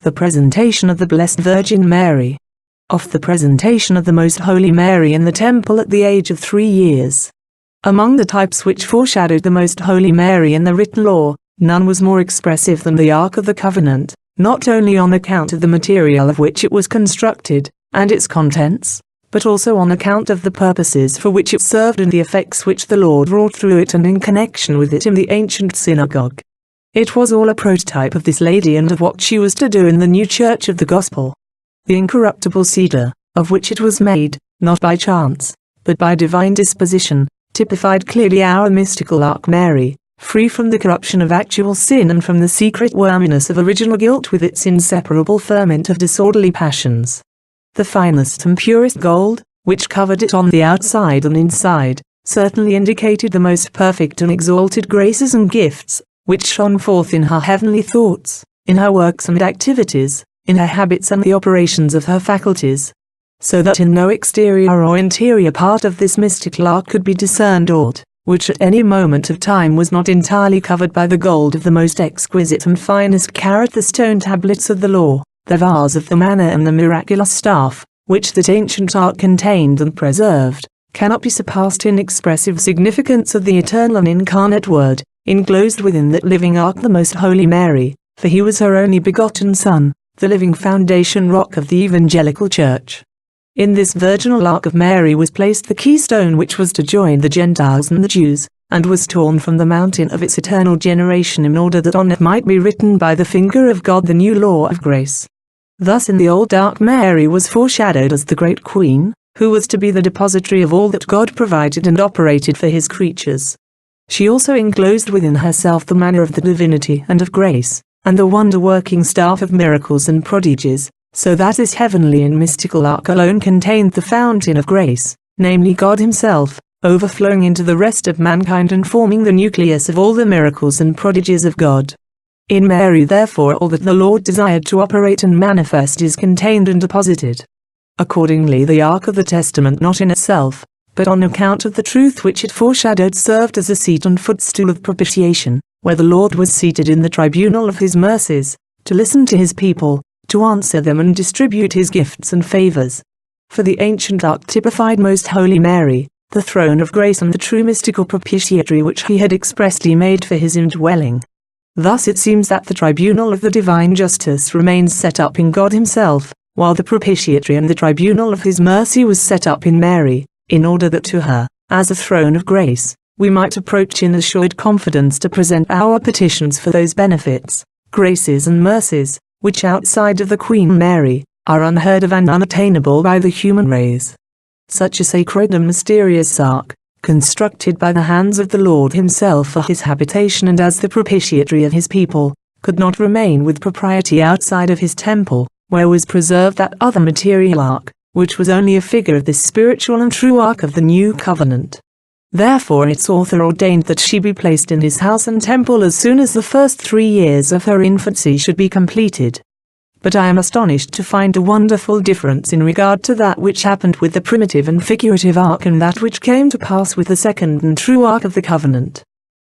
The presentation of the Blessed Virgin Mary. Of the presentation of the Most Holy Mary in the temple at the age of 3 years. Among the types which foreshadowed the Most Holy Mary in the written law, none was more expressive than the Ark of the Covenant, not only on account of the material of which it was constructed, and its contents, but also on account of the purposes for which it served and the effects which the Lord wrought through it and in connection with it in the ancient synagogue. It was all a prototype of this lady and of what she was to do in the new church of the gospel. The incorruptible cedar, of which it was made, not by chance, but by divine disposition, typified clearly our mystical Ark Mary, free from the corruption of actual sin and from the secret worminess of original guilt with its inseparable ferment of disorderly passions. The finest and purest gold, which covered it on the outside and inside, certainly indicated the most perfect and exalted graces and gifts, which shone forth in her heavenly thoughts, in her works and activities, in her habits and the operations of her faculties, so that in no exterior or interior part of this mystical ark could be discerned aught, which at any moment of time was not entirely covered by the gold of the most exquisite and finest carat, the stone tablets of the law, the vase of the manna and the miraculous staff, which that ancient ark contained and preserved, cannot be surpassed in expressive significance of the eternal and incarnate Word, enclosed within that living ark, the Most Holy Mary, for he was her only begotten Son, the living foundation rock of the evangelical Church. In this virginal ark of Mary was placed the keystone which was to join the Gentiles and the Jews, and was torn from the mountain of its eternal generation in order that on it might be written by the finger of God the new law of grace. Thus in the old ark Mary was foreshadowed as the great Queen, who was to be the depository of all that God provided and operated for his creatures. She also enclosed within herself the manna of the divinity and of grace, and the wonder-working staff of miracles and prodigies, so that this heavenly and mystical ark alone contained the fountain of grace, namely God himself, overflowing into the rest of mankind and forming the nucleus of all the miracles and prodigies of God. In Mary therefore all that the Lord desired to operate and manifest is contained and deposited. Accordingly the Ark of the Testament, not in itself, but on account of the truth which it foreshadowed, served as a seat and footstool of propitiation, where the Lord was seated in the tribunal of his mercies, to listen to his people, to answer them and distribute his gifts and favors. For the ancient ark typified Most Holy Mary, the throne of grace and the true mystical propitiatory which he had expressly made for his indwelling. Thus it seems that the tribunal of the divine justice remains set up in God himself, while the propitiatory and the tribunal of his mercy was set up in Mary, in order that to her, as a throne of grace, we might approach in assured confidence to present our petitions for those benefits, graces and mercies, which outside of the Queen Mary, are unheard of and unattainable by the human race. Such a sacred and mysterious ark, constructed by the hands of the Lord himself for his habitation and as the propitiatory of his people, could not remain with propriety outside of his temple, where was preserved that other material ark, which was only a figure of this spiritual and true ark of the new covenant. Therefore its author ordained that she be placed in his house and temple as soon as the first 3 years of her infancy should be completed. But I am astonished to find a wonderful difference in regard to that which happened with the primitive and figurative ark and that which came to pass with the second and true ark of the covenant.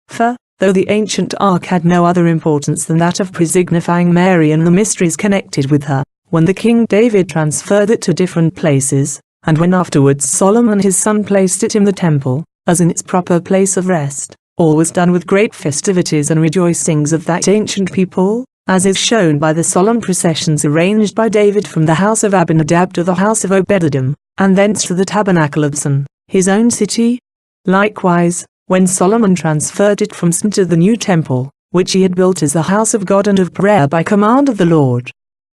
For, though the ancient ark had no other importance than that of presignifying Mary and the mysteries connected with her, when the King David transferred it to different places, and when afterwards Solomon his son placed it in the temple, as in its proper place of rest, all was done with great festivities and rejoicings of that ancient people, as is shown by the solemn processions arranged by David from the house of Abinadab to the house of Obed-Edom, and thence to the tabernacle of Son, his own city. Likewise, when Solomon transferred it from Son to the new temple, which he had built as the house of God and of prayer by command of the Lord.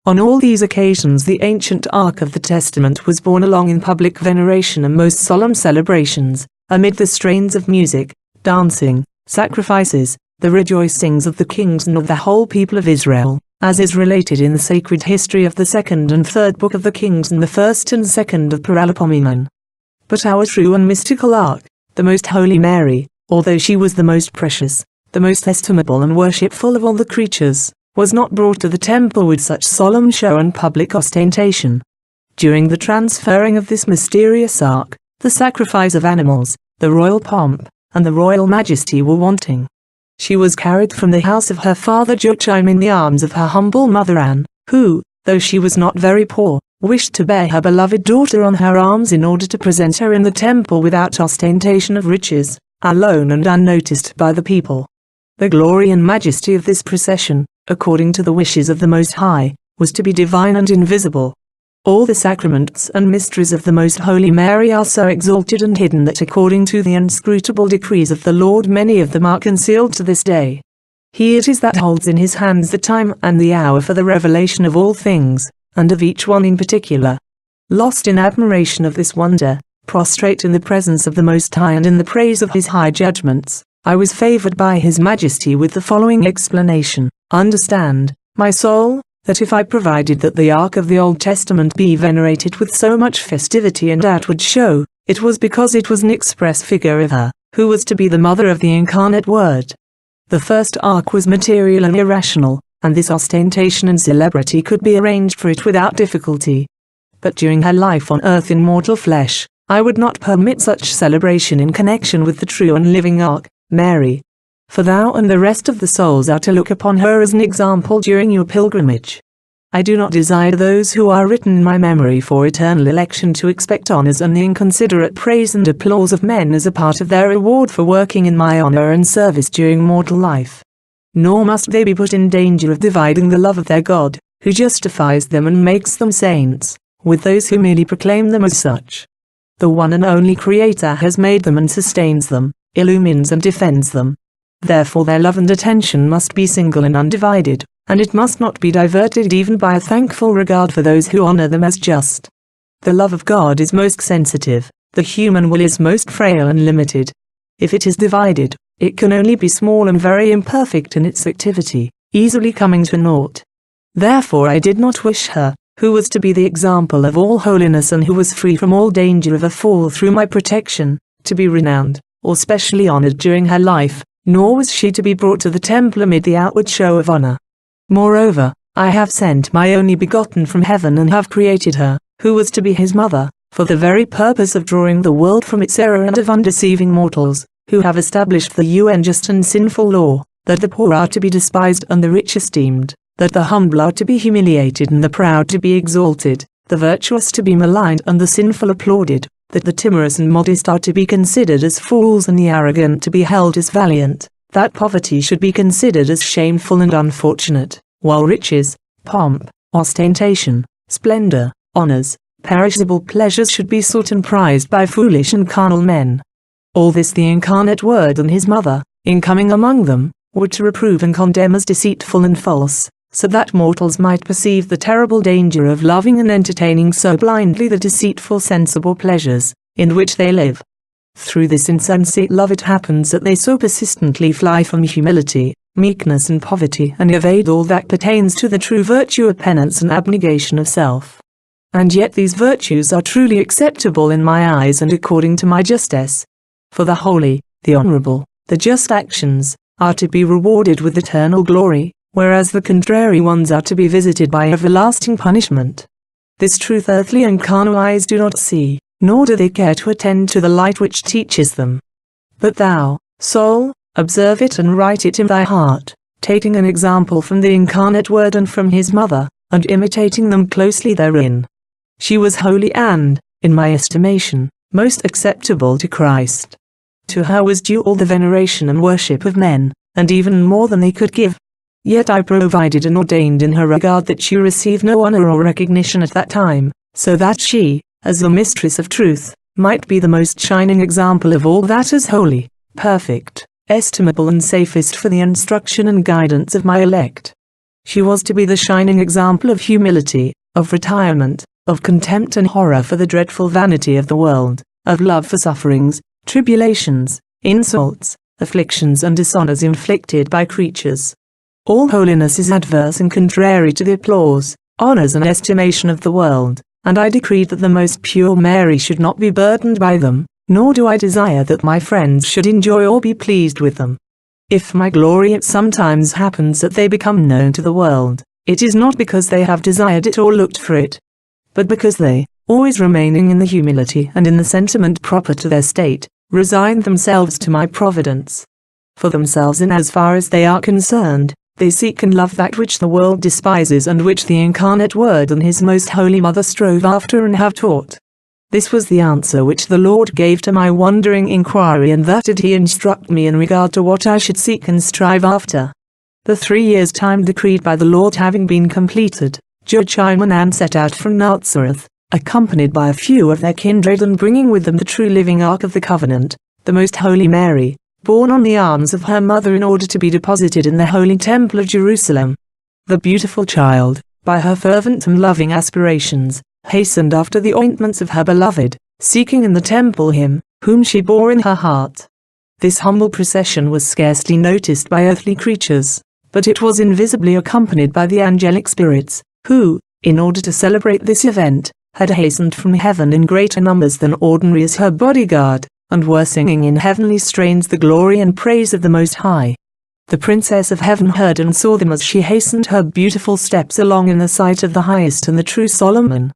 On all these occasions the ancient Ark of the Testament was borne along in public veneration and most solemn celebrations, amid the strains of music, dancing, sacrifices, the rejoicings of the kings and of the whole people of Israel, as is related in the sacred history of the 2nd and 3rd book of the Kings and the 1st and 2nd of Paralipomenon. But our true and mystical Ark, the Most Holy Mary, although she was the most precious, the most estimable and worshipful of all the creatures, was not brought to the temple with such solemn show and public ostentation. During the transferring of this mysterious ark, the sacrifice of animals, the royal pomp, and the royal majesty were wanting. She was carried from the house of her father Joachim in the arms of her humble mother Anne, who, though she was not very poor, wished to bear her beloved daughter on her arms in order to present her in the temple without ostentation of riches, alone and unnoticed by the people. The glory and majesty of this procession, according to the wishes of the Most High, was to be divine and invisible. All the sacraments and mysteries of the Most Holy Mary are so exalted and hidden that according to the inscrutable decrees of the Lord many of them are concealed to this day. He it is that holds in his hands the time and the hour for the revelation of all things, and of each one in particular. Lost in admiration of this wonder, prostrate in the presence of the Most High and in the praise of his high judgments, I was favored by his majesty with the following explanation. Understand, my soul, that if I provided that the Ark of the Old Testament be venerated with so much festivity and outward show, it was because it was an express figure of her, who was to be the mother of the incarnate Word. The first Ark was material and irrational, and this ostentation and celebrity could be arranged for it without difficulty. But during her life on earth in mortal flesh, I would not permit such celebration in connection with the true and living Ark, Mary. For thou and the rest of the souls are to look upon her as an example during your pilgrimage. I do not desire those who are written in my memory for eternal election to expect honors and the inconsiderate praise and applause of men as a part of their reward for working in my honor and service during mortal life. Nor must they be put in danger of dividing the love of their God, who justifies them and makes them saints, with those who merely proclaim them as such. The one and only Creator has made them and sustains them, illumines and defends them. Therefore their love and attention must be single and undivided, and it must not be diverted even by a thankful regard for those who honor them as just. The love of God is most sensitive, the human will is most frail and limited. If it is divided, it can only be small and very imperfect in its activity, easily coming to naught. Therefore I did not wish her, who was to be the example of all holiness and who was free from all danger of a fall through my protection, to be renowned, or specially honored during her life, nor was she to be brought to the temple amid the outward show of honor. Moreover, I have sent my only begotten from heaven and have created her, who was to be his mother, for the very purpose of drawing the world from its error and of undeceiving mortals, who have established the unjust and sinful law, that the poor are to be despised and the rich esteemed, that the humble are to be humiliated and the proud to be exalted, the virtuous to be maligned and the sinful applauded, that the timorous and modest are to be considered as fools and the arrogant to be held as valiant, that poverty should be considered as shameful and unfortunate, while riches, pomp, ostentation, splendor, honors, perishable pleasures should be sought and prized by foolish and carnal men. All this the incarnate Word and his mother, in coming among them, were to reprove and condemn as deceitful and false, so that mortals might perceive the terrible danger of loving and entertaining so blindly the deceitful sensible pleasures, in which they live. Through this insensate love it happens that they so persistently fly from humility, meekness and poverty and evade all that pertains to the true virtue of penance and abnegation of self. And yet these virtues are truly acceptable in my eyes and according to my justice. For the holy, the honorable, the just actions, are to be rewarded with eternal glory, whereas the contrary ones are to be visited by everlasting punishment. This truth earthly and carnal eyes do not see, nor do they care to attend to the light which teaches them. But thou, soul, observe it and write it in thy heart, taking an example from the incarnate Word and from his mother, and imitating them closely therein. She was holy and, in my estimation, most acceptable to Christ. To her was due all the veneration and worship of men, and even more than they could give. Yet I provided and ordained in her regard that she receive no honor or recognition at that time, so that she, as the mistress of truth, might be the most shining example of all that is holy, perfect, estimable and safest for the instruction and guidance of my elect. She was to be the shining example of humility, of retirement, of contempt and horror for the dreadful vanity of the world, of love for sufferings, tribulations, insults, afflictions and dishonors inflicted by creatures. All holiness is adverse and contrary to the applause, honors and estimation of the world, and I decreed that the most pure Mary should not be burdened by them, nor do I desire that my friends should enjoy or be pleased with them. If my glory it sometimes happens that they become known to the world, it is not because they have desired it or looked for it, but because they, always remaining in the humility and in the sentiment proper to their state, resign themselves to my providence. For themselves in as far as they are concerned, They seek and love that which the world despises and which the incarnate Word and His most holy Mother strove after and have taught. This was the answer which the Lord gave to my wondering inquiry, and that did He instruct me in regard to what I should seek and strive after. The 3 years' time decreed by the Lord having been completed, Joachim and Anne set out from Nazareth, accompanied by a few of their kindred and bringing with them the true living Ark of the Covenant, the Most Holy Mary, borne on the arms of her mother in order to be deposited in the Holy Temple of Jerusalem. The beautiful child, by her fervent and loving aspirations, hastened after the ointments of her beloved, seeking in the temple Him, whom she bore in her heart. This humble procession was scarcely noticed by earthly creatures, but it was invisibly accompanied by the angelic spirits, who, in order to celebrate this event, had hastened from heaven in greater numbers than ordinary as her bodyguard, and were singing in heavenly strains the glory and praise of the Most High. The Princess of Heaven heard and saw them as she hastened her beautiful steps along in the sight of the highest and the true Solomon.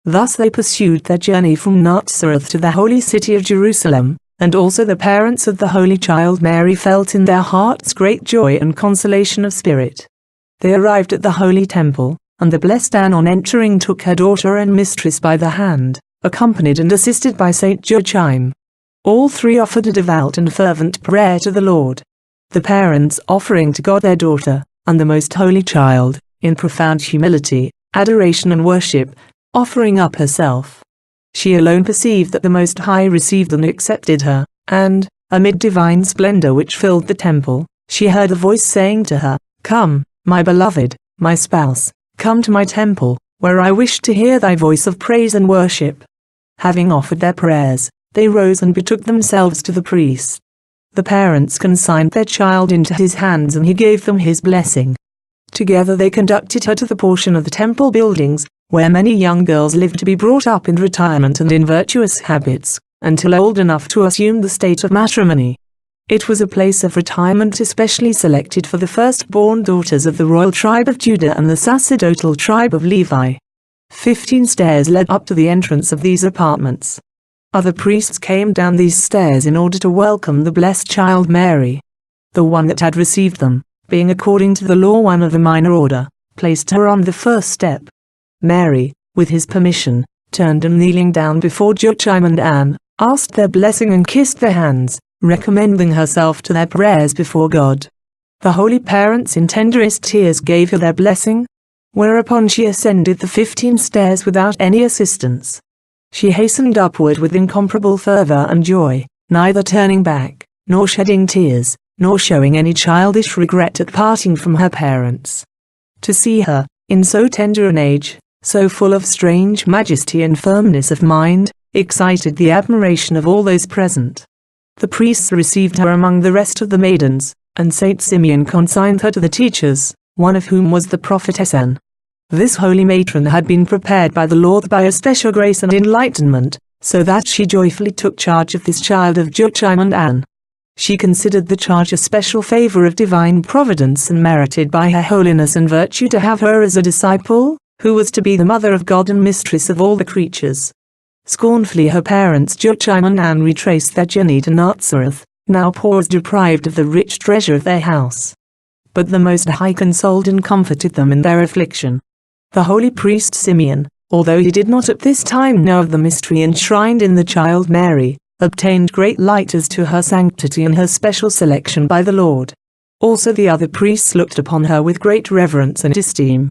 Thus they pursued their journey from Nazareth to the holy city of Jerusalem, and also the parents of the Holy Child Mary felt in their hearts great joy and consolation of spirit. They arrived at the holy temple, and the blessed Anne on entering took her daughter and mistress by the hand, accompanied and assisted by Saint Joachim. All three offered a devout and fervent prayer to the Lord. The parents offering to God their daughter, and the Most Holy Child, in profound humility, adoration and worship, offering up herself. She alone perceived that the Most High received and accepted her, and, amid divine splendor which filled the temple, she heard a voice saying to her, "Come, my beloved, my spouse, come to my temple, where I wish to hear thy voice of praise and worship." Having offered their prayers, they rose and betook themselves to the priest. The parents consigned their child into his hands and he gave them his blessing. Together they conducted her to the portion of the temple buildings, where many young girls lived to be brought up in retirement and in virtuous habits, until old enough to assume the state of matrimony. It was a place of retirement especially selected for the firstborn daughters of the royal tribe of Judah and the sacerdotal tribe of Levi. 15 stairs led up to the entrance of these apartments. Other priests came down these stairs in order to welcome the blessed child Mary. The one that had received them, being according to the law one of the minor order, placed her on the first step. Mary, with his permission, turned and kneeling down before Joachim and Anne, asked their blessing and kissed their hands, recommending herself to their prayers before God. The holy parents in tenderest tears gave her their blessing, whereupon she ascended the 15 stairs without any assistance. She hastened upward with incomparable fervor and joy, neither turning back, nor shedding tears, nor showing any childish regret at parting from her parents. To see her, in so tender an age, so full of strange majesty and firmness of mind, excited the admiration of all those present. The priests received her among the rest of the maidens, and Saint Simeon consigned her to the teachers, one of whom was the prophetess Anne. This holy matron had been prepared by the Lord by a special grace and enlightenment, so that she joyfully took charge of this child of Joachim and Anne. She considered the charge a special favor of divine providence and merited by her holiness and virtue to have her as a disciple, who was to be the mother of God and mistress of all the creatures. Scornfully her parents Joachim and Anne retraced their journey to Nazareth, now poor as deprived of the rich treasure of their house. But the Most High consoled and comforted them in their affliction. The holy priest Simeon, although he did not at this time know of the mystery enshrined in the child Mary, obtained great light as to her sanctity and her special selection by the Lord. Also the other priests looked upon her with great reverence and esteem.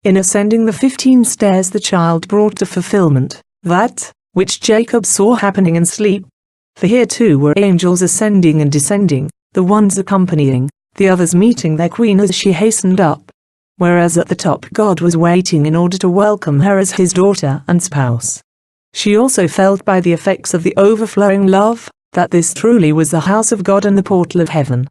In ascending the 15 stairs the child brought to fulfillment that which Jacob saw happening in sleep. For here too were angels ascending and descending, the ones accompanying, the others meeting their queen as she hastened up. Whereas at the top God was waiting in order to welcome her as his daughter and spouse. She also felt by the effects of the overflowing love, that this truly was the house of God and the portal of heaven.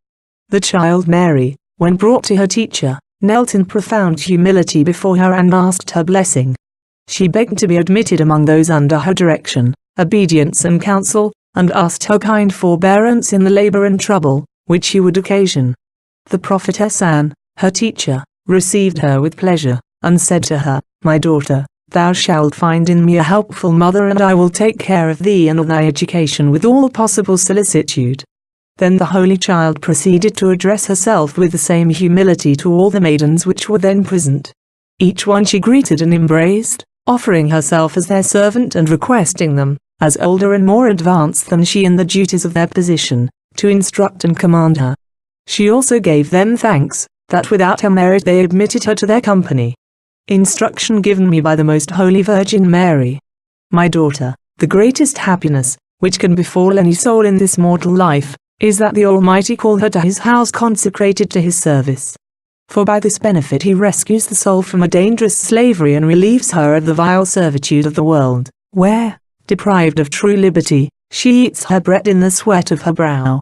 The child Mary, when brought to her teacher, knelt in profound humility before her and asked her blessing. She begged to be admitted among those under her direction, obedience and counsel, and asked her kind forbearance in the labor and trouble, which she would occasion. The prophetess Anne, her teacher, received her with pleasure, and said to her, "My daughter, thou shalt find in me a helpful mother and I will take care of thee and of thy education with all possible solicitude." Then the holy child proceeded to address herself with the same humility to all the maidens which were then present. Each one she greeted and embraced, offering herself as their servant and requesting them, as older and more advanced than she in the duties of their position, to instruct and command her. She also gave them thanks, that without her merit they admitted her to their company. Instruction given me by the Most Holy Virgin Mary. My daughter, the greatest happiness, which can befall any soul in this mortal life, is that the Almighty call her to His house consecrated to His service. For by this benefit He rescues the soul from a dangerous slavery and relieves her of the vile servitude of the world, where, deprived of true liberty, she eats her bread in the sweat of her brow.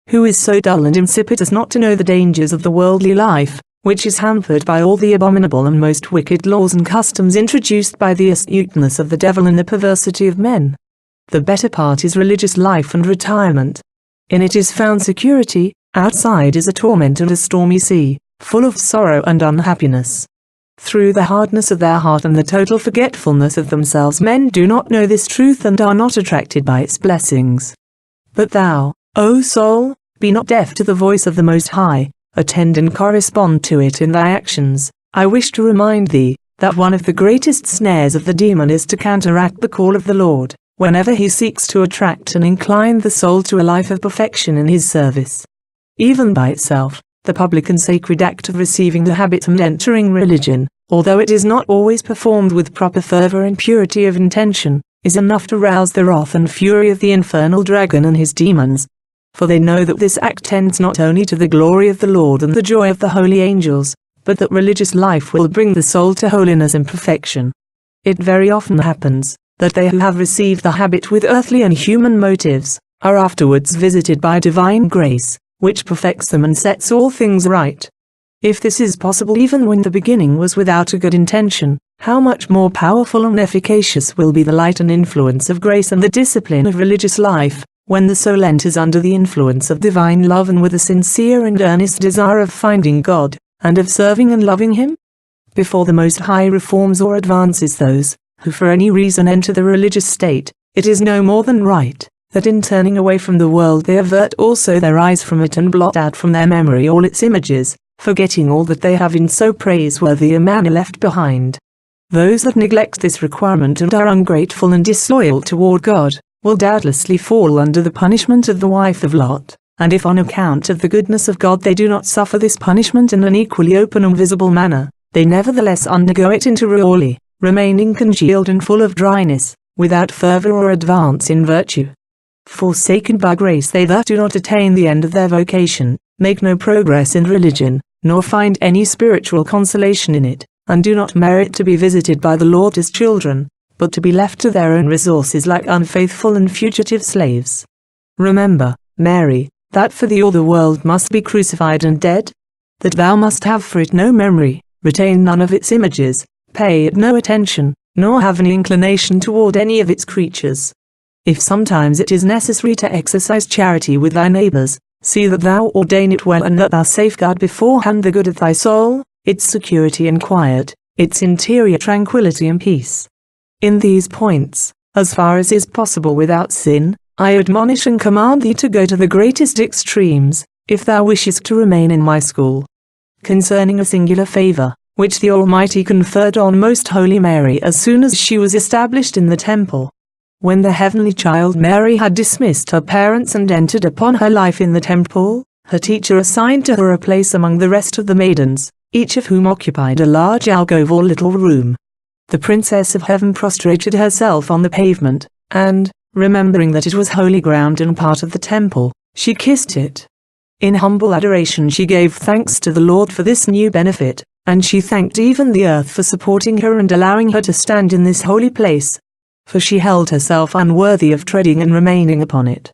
Who is so dull and insipid as not to know the dangers of the worldly life, which is hampered by all the abominable and most wicked laws and customs introduced by the astuteness of the devil and the perversity of men? The better part is religious life and retirement. In it is found security, outside is a torment and a stormy sea, full of sorrow and unhappiness. Through the hardness of their heart and the total forgetfulness of themselves, men do not know this truth and are not attracted by its blessings. But thou, O soul, be not deaf to the voice of the Most High, attend and correspond to it in thy actions. I wish to remind thee, that one of the greatest snares of the demon is to counteract the call of the Lord, whenever he seeks to attract and incline the soul to a life of perfection in His service. Even by itself, the public and sacred act of receiving the habit and entering religion, although it is not always performed with proper fervor and purity of intention, is enough to rouse the wrath and fury of the infernal dragon and his demons. For they know that this act tends not only to the glory of the Lord and the joy of the holy angels, but that religious life will bring the soul to holiness and perfection. It very often happens, that they who have received the habit with earthly and human motives, are afterwards visited by divine grace, which perfects them and sets all things right. If this is possible even when the beginning was without a good intention, how much more powerful and efficacious will be the light and influence of grace and the discipline of religious life, when the soul enters under the influence of divine love and with a sincere and earnest desire of finding God, and of serving and loving Him? Before the Most High reforms or advances those, who for any reason enter the religious state, it is no more than right, that in turning away from the world they avert also their eyes from it and blot out from their memory all its images, forgetting all that they have in so praiseworthy a manner left behind. Those that neglect this requirement and are ungrateful and disloyal toward God, will doubtlessly fall under the punishment of the wife of Lot, and if on account of the goodness of God they do not suffer this punishment in an equally open and visible manner, they nevertheless undergo it interiorly, remaining congealed and full of dryness, without fervor or advance in virtue. Forsaken by grace they that do not attain the end of their vocation, make no progress in religion, nor find any spiritual consolation in it, and do not merit to be visited by the Lord as children, but to be left to their own resources like unfaithful and fugitive slaves. Remember, Mary, that for thee all the world must be crucified and dead, that thou must have for it no memory, retain none of its images, pay it no attention, nor have any inclination toward any of its creatures. If sometimes it is necessary to exercise charity with thy neighbors, see that thou ordain it well and that thou safeguard beforehand the good of thy soul, its security and quiet, its interior tranquility and peace. In these points, as far as is possible without sin, I admonish and command thee to go to the greatest extremes, if thou wishest to remain in my school. Concerning a singular favor, which the Almighty conferred on Most Holy Mary as soon as she was established in the temple. When the heavenly child Mary had dismissed her parents and entered upon her life in the temple, her teacher assigned to her a place among the rest of the maidens, each of whom occupied a large alcove or little room. The Princess of Heaven prostrated herself on the pavement, and, remembering that it was holy ground and part of the temple, she kissed it. In humble adoration she gave thanks to the Lord for this new benefit, and she thanked even the earth for supporting her and allowing her to stand in this holy place, for she held herself unworthy of treading and remaining upon it.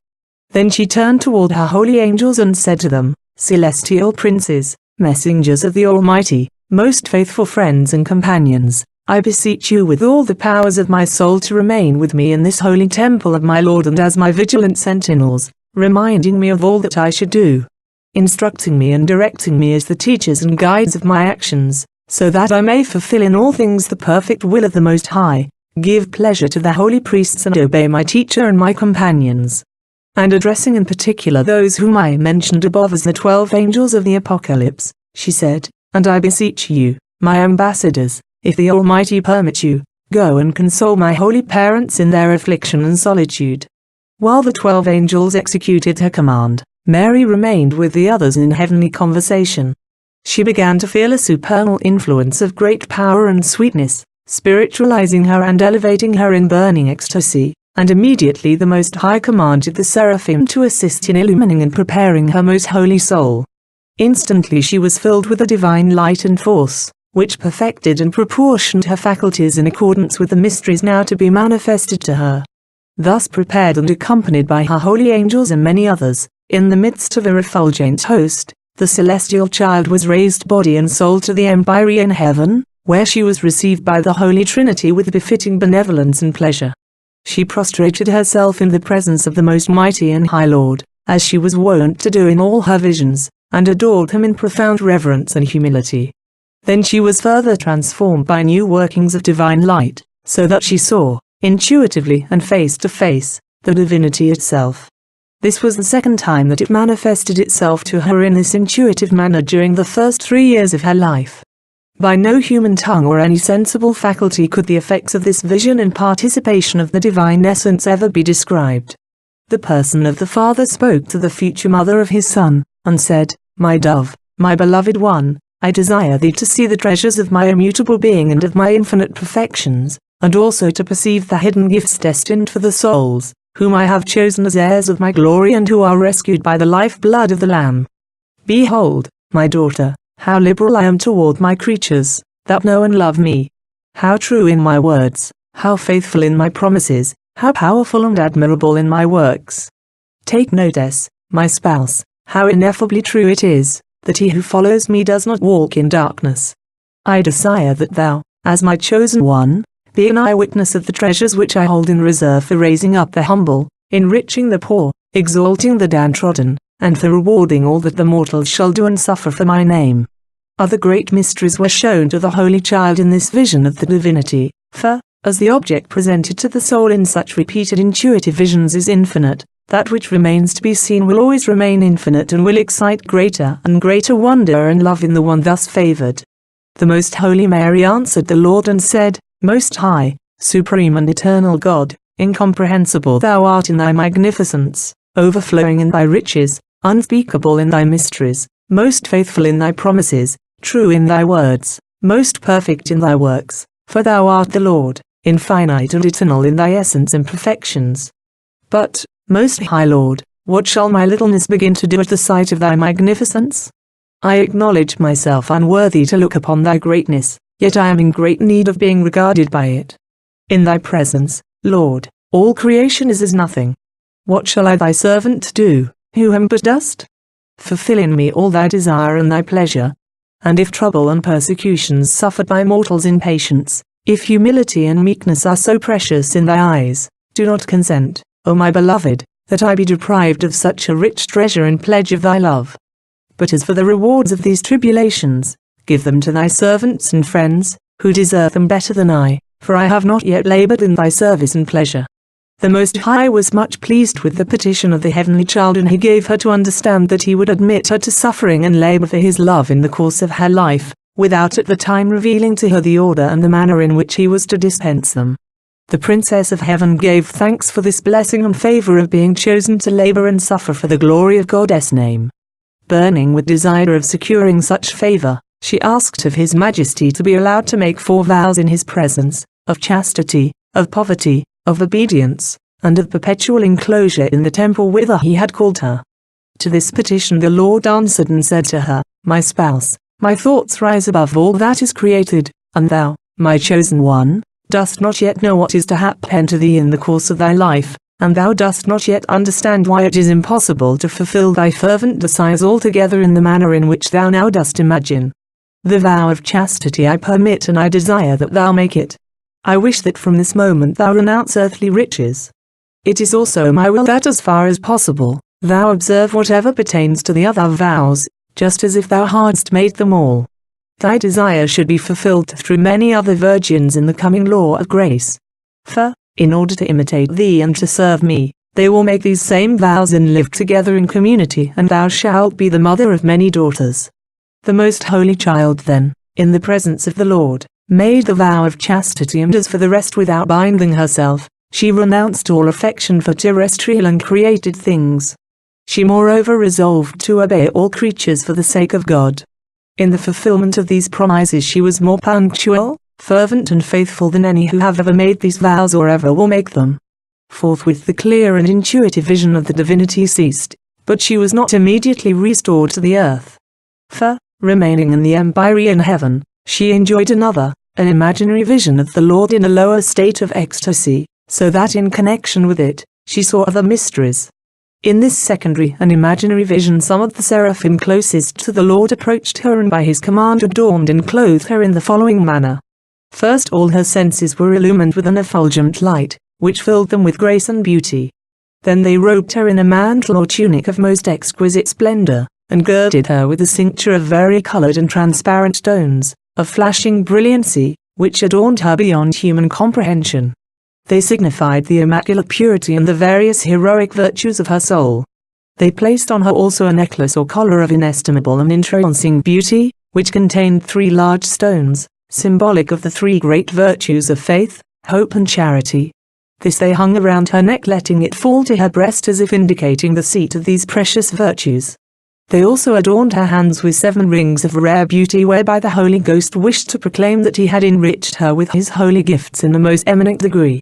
Then she turned toward her holy angels and said to them, Celestial princes, messengers of the Almighty, most faithful friends and companions, I beseech you with all the powers of my soul to remain with me in this holy temple of my Lord and as my vigilant sentinels, reminding me of all that I should do, instructing me and directing me as the teachers and guides of my actions, so that I may fulfill in all things the perfect will of the Most High, give pleasure to the holy priests and obey my teacher and my companions. and addressing in particular those whom I mentioned above as the 12 angels of the Apocalypse, she said, "And I beseech you, my ambassadors, if the Almighty permit you, go and console my holy parents in their affliction and solitude." While the 12 angels executed her command, Mary remained with the others in heavenly conversation. She began to feel a supernal influence of great power and sweetness, spiritualizing her and elevating her in burning ecstasy, and immediately the Most High commanded the seraphim to assist in illumining and preparing her most holy soul. Instantly she was filled with a divine light and force, which perfected and proportioned her faculties in accordance with the mysteries now to be manifested to her. Thus prepared and accompanied by her holy angels and many others, in the midst of a refulgent host, the celestial child was raised body and soul to the empyrean heaven, where she was received by the Holy Trinity with befitting benevolence and pleasure. She prostrated herself in the presence of the Most Mighty and High Lord, as she was wont to do in all her visions, and adored him in profound reverence and humility. Then she was further transformed by new workings of divine light, so that she saw, intuitively and face to face, the divinity itself. This was the second time that it manifested itself to her in this intuitive manner during the first 3 years of her life. By no human tongue or any sensible faculty could the effects of this vision and participation of the divine essence ever be described. The person of the Father spoke to the future mother of his Son, and said, "My dove, my beloved one, I desire thee to see the treasures of my immutable being and of my infinite perfections, and also to perceive the hidden gifts destined for the souls, whom I have chosen as heirs of my glory and who are rescued by the life-blood of the Lamb. Behold, my daughter, how liberal I am toward my creatures, that know and love me. How true in my words, how faithful in my promises, how powerful and admirable in my works. Take notice, my spouse, how ineffably true it is, that he who follows me does not walk in darkness. I desire that thou, as my chosen one, be an eyewitness of the treasures which I hold in reserve for raising up the humble, enriching the poor, exalting the downtrodden, and for rewarding all that the mortals shall do and suffer for my name." Other great mysteries were shown to the Holy Child in this vision of the divinity, for, as the object presented to the soul in such repeated intuitive visions is infinite, that which remains to be seen will always remain infinite and will excite greater and greater wonder and love in the one thus favored. The Most Holy Mary answered the Lord and said, "Most High, Supreme and Eternal God, incomprehensible thou art in thy magnificence, overflowing in thy riches, unspeakable in thy mysteries, most faithful in thy promises, true in thy words, most perfect in thy works, for thou art the Lord, infinite and eternal in thy essence and perfections. But, Most High Lord, what shall my littleness begin to do at the sight of thy magnificence? I acknowledge myself unworthy to look upon thy greatness, yet I am in great need of being regarded by it. In thy presence, Lord, all creation is as nothing. What shall I thy servant do, who am but dust? Fulfill in me all thy desire and thy pleasure. And if trouble and persecutions suffered by mortals in patience, if humility and meekness are so precious in thy eyes, do not consent, O my beloved, that I be deprived of such a rich treasure and pledge of thy love. But as for the rewards of these tribulations, give them to thy servants and friends, who deserve them better than I, for I have not yet labored in thy service and pleasure." The Most High was much pleased with the petition of the Heavenly Child, and he gave her to understand that he would admit her to suffering and labor for his love in the course of her life, without at the time revealing to her the order and the manner in which he was to dispense them. The Princess of Heaven gave thanks for this blessing and favor of being chosen to labor and suffer for the glory of God's name. Burning with desire of securing such favor, she asked of His Majesty to be allowed to make 4 vows in his presence, of chastity, of poverty, of obedience, and of perpetual enclosure in the temple whither he had called her. To this petition the Lord answered and said to her, "My spouse, my thoughts rise above all that is created, and thou, my chosen one, dost not yet know what is to happen to thee in the course of thy life, and thou dost not yet understand why it is impossible to fulfill thy fervent desires altogether in the manner in which thou now dost imagine. The vow of chastity I permit, and I desire that thou make it. I wish that from this moment thou renounce earthly riches. It is also my will that as far as possible, thou observe whatever pertains to the other vows, just as if thou hadst made them all. Thy desire should be fulfilled through many other virgins in the coming law of grace. For, in order to imitate thee and to serve me, They will make these same vows and live together in community, and thou shalt be the mother of many daughters. The most holy child then, in the presence of the Lord, made the vow of chastity, and as for the rest, without binding herself, she renounced all affection for terrestrial and created things. She moreover resolved to obey all creatures for the sake of God. In the fulfillment of these promises she was more punctual, fervent and faithful than any who have ever made these vows or ever will make them. Forthwith the clear and intuitive vision of the divinity ceased, but she was not immediately restored to the earth. For, remaining in the empyrean heaven, she enjoyed another, an imaginary vision of the Lord in a lower state of ecstasy, so that in connection with it, she saw other mysteries. In this secondary and imaginary vision some of the seraphim closest to the Lord approached her and by his command adorned and clothed her in the following manner. First all her senses were illumined with an effulgent light, which filled them with grace and beauty. Then they robed her in a mantle or tunic of most exquisite splendor, and girded her with a cincture of varicolored and transparent stones, of flashing brilliancy, which adorned her beyond human comprehension. They signified the immaculate purity and the various heroic virtues of her soul. They placed on her also a necklace or collar of inestimable and entrancing beauty, which contained 3 large stones, symbolic of the 3 great virtues of faith, hope and charity. This they hung around her neck, letting it fall to her breast as if indicating the seat of these precious virtues. They also adorned her hands with 7 rings of rare beauty, whereby the Holy Ghost wished to proclaim that he had enriched her with his holy gifts in the most eminent degree.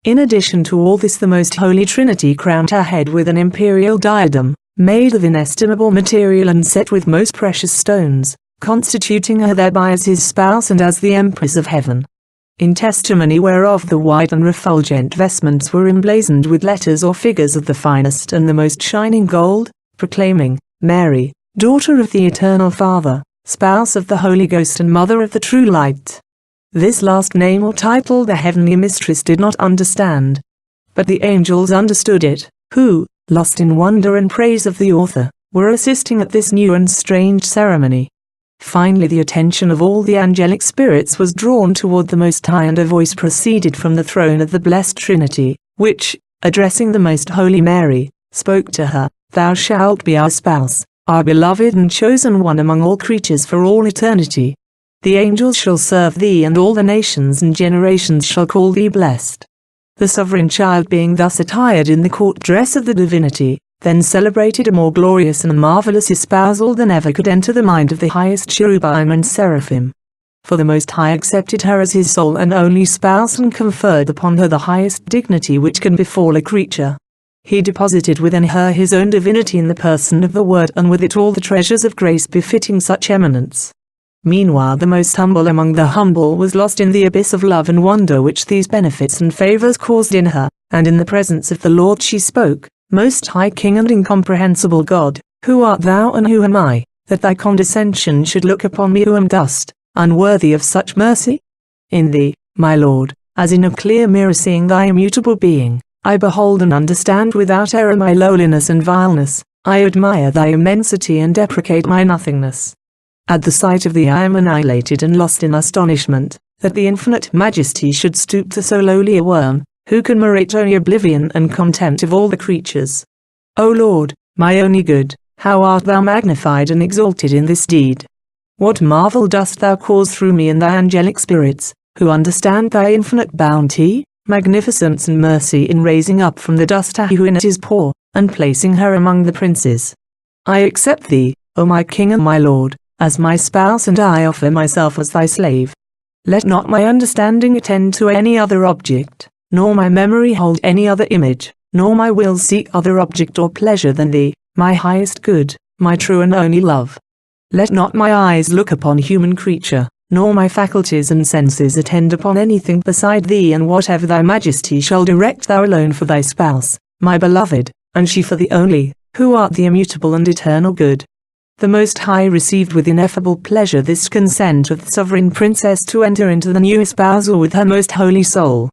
In addition to all this, the Most Holy Trinity crowned her head with an imperial diadem, made of inestimable material and set with most precious stones, constituting her thereby as his spouse and as the Empress of Heaven. In testimony whereof the white and refulgent vestments were emblazoned with letters or figures of the finest and the most shining gold, proclaiming, Mary, daughter of the Eternal Father, spouse of the Holy Ghost and mother of the true light. This last name or title the heavenly mistress did not understand. But the angels understood it, who, lost in wonder and praise of the author, were assisting at this new and strange ceremony. Finally the attention of all the angelic spirits was drawn toward the Most High, and a voice proceeded from the throne of the blessed Trinity, which, addressing the Most Holy Mary, spoke to her, Thou shalt be our spouse, our beloved and chosen one among all creatures for all eternity. The angels shall serve thee, and all the nations and generations shall call thee blessed. The sovereign child, being thus attired in the court dress of the divinity, then celebrated a more glorious and marvelous espousal than ever could enter the mind of the highest cherubim and seraphim. For the Most High accepted her as his sole and only spouse, and conferred upon her the highest dignity which can befall a creature. He deposited within her his own divinity in the person of the Word, and with it all the treasures of grace befitting such eminence. Meanwhile the most humble among the humble was lost in the abyss of love and wonder which these benefits and favors caused in her, and in the presence of the Lord she spoke, Most High King and incomprehensible God, who art thou and who am I, that thy condescension should look upon me who am dust, unworthy of such mercy? In thee, my Lord, as in a clear mirror seeing thy immutable being, I behold and understand without error my lowliness and vileness. I admire thy immensity and deprecate my nothingness. At the sight of thee I am annihilated and lost in astonishment, that the infinite majesty should stoop to so lowly a worm, who can merit only oblivion and contempt of all the creatures. O Lord, my only good, how art thou magnified and exalted in this deed! What marvel dost thou cause through me and thy angelic spirits, who understand thy infinite bounty, magnificence and mercy, in raising up from the dust her who in it is poor, and placing her among the princes. I accept thee, O my King and my Lord, as my spouse, and I offer myself as thy slave. Let not my understanding attend to any other object, nor my memory hold any other image, nor my will seek other object or pleasure than thee, my highest good, my true and only love. Let not my eyes look upon human creature, nor my faculties and senses attend upon anything beside thee, and whatever thy majesty shall direct, thou alone for thy spouse, my beloved, and she for the only, who art the immutable and eternal good. The Most High received with ineffable pleasure this consent of the sovereign princess to enter into the new espousal with her most holy soul.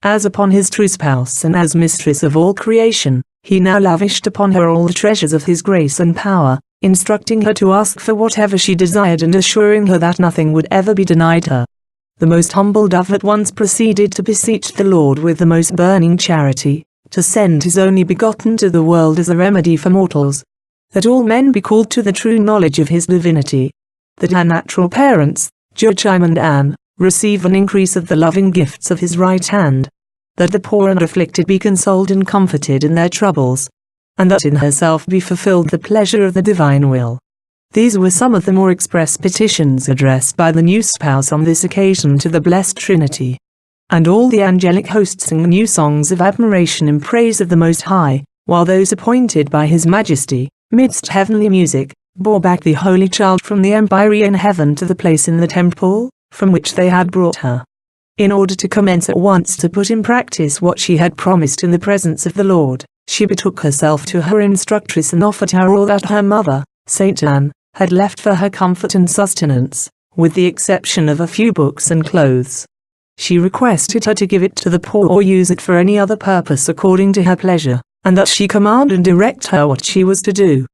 As upon his true spouse and as mistress of all creation, he now lavished upon her all the treasures of his grace and power, instructing her to ask for whatever she desired and assuring her that nothing would ever be denied her. The most humble dove at once proceeded to beseech the Lord with the most burning charity, to send his only begotten to the world as a remedy for mortals, that all men be called to the true knowledge of his divinity, that our natural parents, Joachim and Anne, receive an increase of the loving gifts of his right hand, that the poor and afflicted be consoled and comforted in their troubles, and that in herself be fulfilled the pleasure of the divine will. These were some of the more express petitions addressed by the new spouse on this occasion to the Blessed Trinity. And all the angelic hosts sang new songs of admiration in praise of the Most High, while those appointed by His Majesty, midst heavenly music, bore back the Holy Child from the empyrean heaven to the place in the temple, from which they had brought her, in order to commence at once to put in practice what she had promised in the presence of the Lord. She betook herself to her instructress and offered her all that her mother, Saint Anne, had left for her comfort and sustenance, with the exception of a few books and clothes. She requested her to give it to the poor or use it for any other purpose according to her pleasure, and that she command and direct her what she was to do.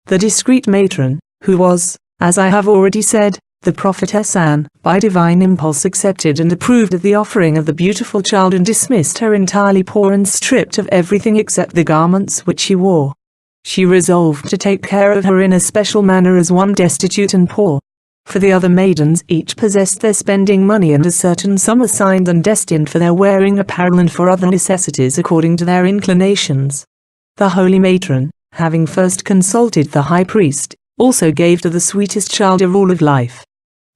The discreet matron, who was, as I have already said, the prophetess Anne, by divine impulse accepted and approved of the offering of the beautiful child and dismissed her entirely poor and stripped of everything except the garments which she wore. She resolved to take care of her in a special manner as one destitute and poor. For the other maidens each possessed their spending money and a certain sum assigned and destined for their wearing apparel and for other necessities according to their inclinations. The holy matron, having first consulted the high priest, also gave to the sweetest child a rule of life.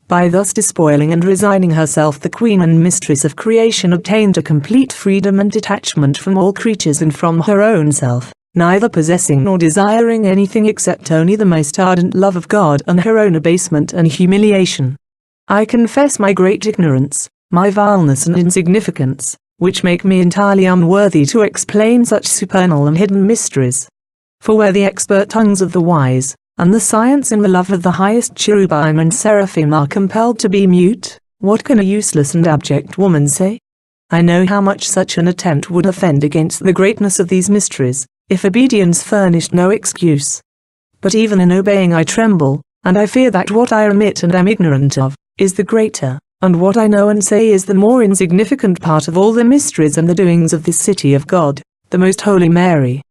By thus despoiling and resigning herself, the queen and mistress of creation obtained a complete freedom and detachment from all creatures and from her own self, neither possessing nor desiring anything except only the most ardent love of God and her own abasement and humiliation. I confess my great ignorance, my vileness and insignificance, which make me entirely unworthy to explain such supernal and hidden mysteries. For where the expert tongues of the wise, and the science and the love of the highest cherubim and seraphim are compelled to be mute, what can a useless and abject woman say? I know how much such an attempt would offend against the greatness of these mysteries, if obedience furnished no excuse. But even in obeying I tremble, and I fear that what I omit and am ignorant of, is the greater, and what I know and say is the more insignificant part of all the mysteries and the doings of this city of God, the Most Holy Mary.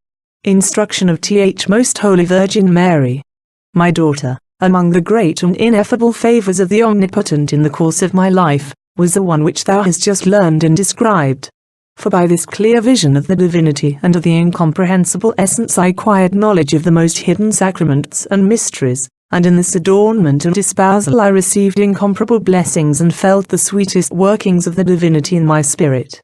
Instruction of Most Holy Virgin Mary. My daughter, among the great and ineffable favors of the Omnipotent in the course of my life, was the one which thou hast just learned and described. For by this clear vision of the divinity and of the incomprehensible essence I acquired knowledge of the most hidden sacraments and mysteries, and in this adornment and espousal I received incomparable blessings and felt the sweetest workings of the divinity in my spirit.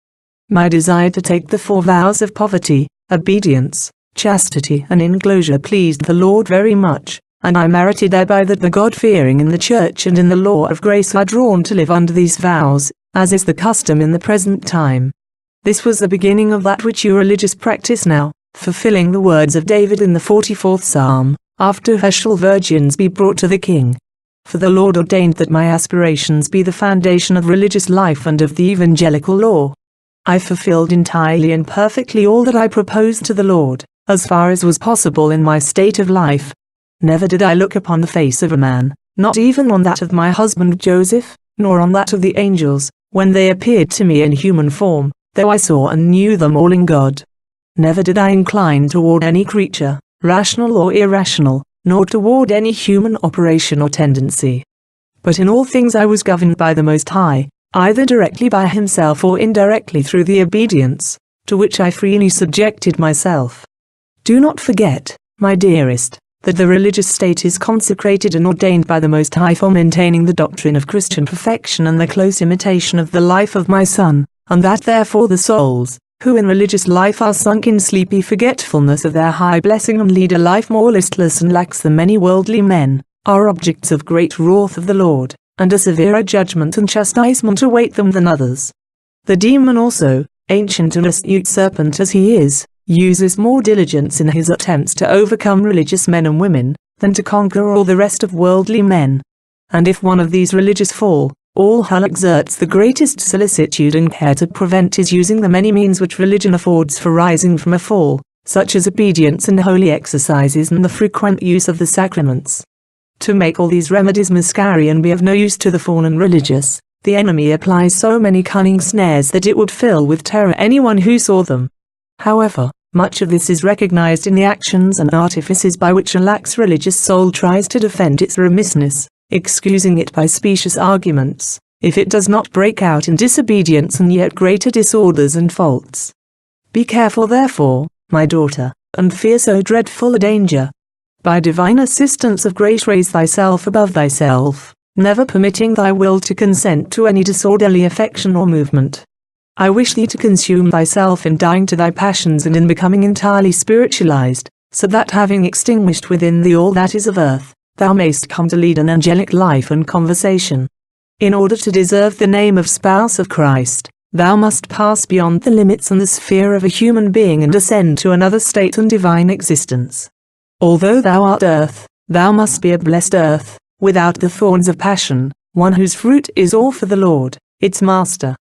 My desire to take the 4 vows of poverty, obedience, chastity and enclosure pleased the Lord very much, and I merited thereby that the God-fearing in the Church and in the law of grace are drawn to live under these vows, as is the custom in the present time. This was the beginning of that which you religious practice now, fulfilling the words of David in the 44th Psalm, after her shall virgins be brought to the King. For the Lord ordained that my aspirations be the foundation of religious life and of the evangelical law. I fulfilled entirely and perfectly all that I proposed to the Lord, as far as was possible in my state of life. Never did I look upon the face of a man, not even on that of my husband Joseph, nor on that of the angels, when they appeared to me in human form, though I saw and knew them all in God. Never did I incline toward any creature, rational or irrational, nor toward any human operation or tendency. But in all things I was governed by the Most High, either directly by Himself or indirectly through the obedience, to which I freely subjected myself. Do not forget, my dearest, that the religious state is consecrated and ordained by the Most High for maintaining the doctrine of Christian perfection and the close imitation of the life of my Son, and that therefore the souls, who in religious life are sunk in sleepy forgetfulness of their high blessing and lead a life more listless and lax than many worldly men, are objects of great wrath of the Lord, and a severer judgment and chastisement await them than others. The demon also, ancient and astute serpent as he is, uses more diligence in his attempts to overcome religious men and women, than to conquer all the rest of worldly men. And if one of these religious fall, all hell exerts the greatest solicitude and care to prevent his using the many means which religion affords for rising from a fall, such as obedience and holy exercises and the frequent use of the sacraments. To make all these remedies miscarry and be of no use to the fallen religious, the enemy applies so many cunning snares that it would fill with terror anyone who saw them. However, much of this is recognized in the actions and artifices by which a lax religious soul tries to defend its remissness, excusing it by specious arguments, if it does not break out in disobedience and yet greater disorders and faults. Be careful therefore, my daughter, and fear so dreadful a danger. By divine assistance of grace raise thyself above thyself, never permitting thy will to consent to any disorderly affection or movement. I wish thee to consume thyself in dying to thy passions and in becoming entirely spiritualized, so that having extinguished within thee all that is of earth, thou mayst come to lead an angelic life and conversation. In order to deserve the name of spouse of Christ, thou must pass beyond the limits and the sphere of a human being and ascend to another state and divine existence. Although thou art earth, thou must be a blessed earth, without the thorns of passion, one whose fruit is all for the Lord, its master.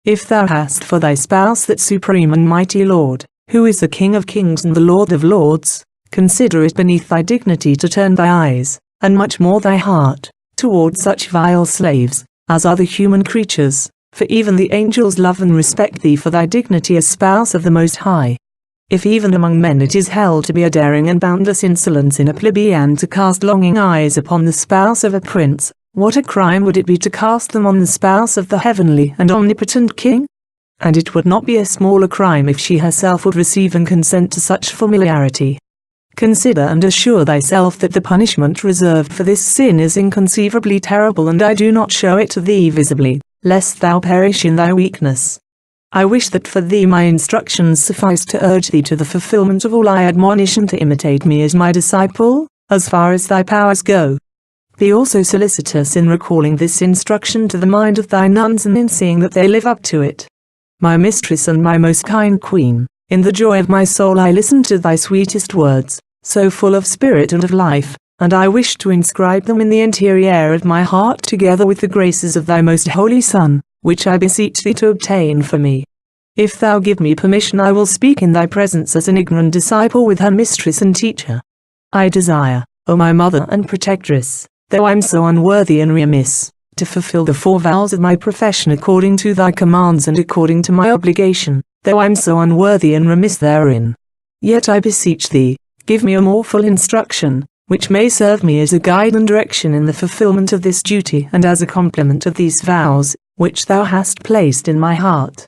If thou hast for thy spouse that supreme and mighty Lord, who is the King of kings and the Lord of lords, consider it beneath thy dignity to turn thy eyes, and much more thy heart, toward such vile slaves, as are the human creatures, for even the angels love and respect thee for thy dignity as spouse of the Most High. If even among men it is held to be a daring and boundless insolence in a plebeian to cast longing eyes upon the spouse of a prince, what a crime would it be to cast them on the spouse of the heavenly and omnipotent King? And it would not be a smaller crime if she herself would receive and consent to such familiarity. Consider and assure thyself that the punishment reserved for this sin is inconceivably terrible, and I do not show it to thee visibly, lest thou perish in thy weakness. I wish that for thee my instructions suffice to urge thee to the fulfillment of all I admonish, and to imitate me as my disciple, as far as thy powers go. Be also solicitous in recalling this instruction to the mind of thy nuns and in seeing that they live up to it. My mistress and my most kind queen, in the joy of my soul I listen to thy sweetest words, so full of spirit and of life, and I wish to inscribe them in the interior of my heart together with the graces of thy most holy Son, which I beseech thee to obtain for me. If thou give me permission I will speak in thy presence as an ignorant disciple with her mistress and teacher. I desire, O my mother and protectress, though I am so unworthy and remiss, to fulfill the 4 vows of my profession according to thy commands and according to my obligation, though I am so unworthy and remiss therein. Yet I beseech thee, give me a more full instruction, which may serve me as a guide and direction in the fulfillment of this duty and as a complement of these vows, which thou hast placed in my heart.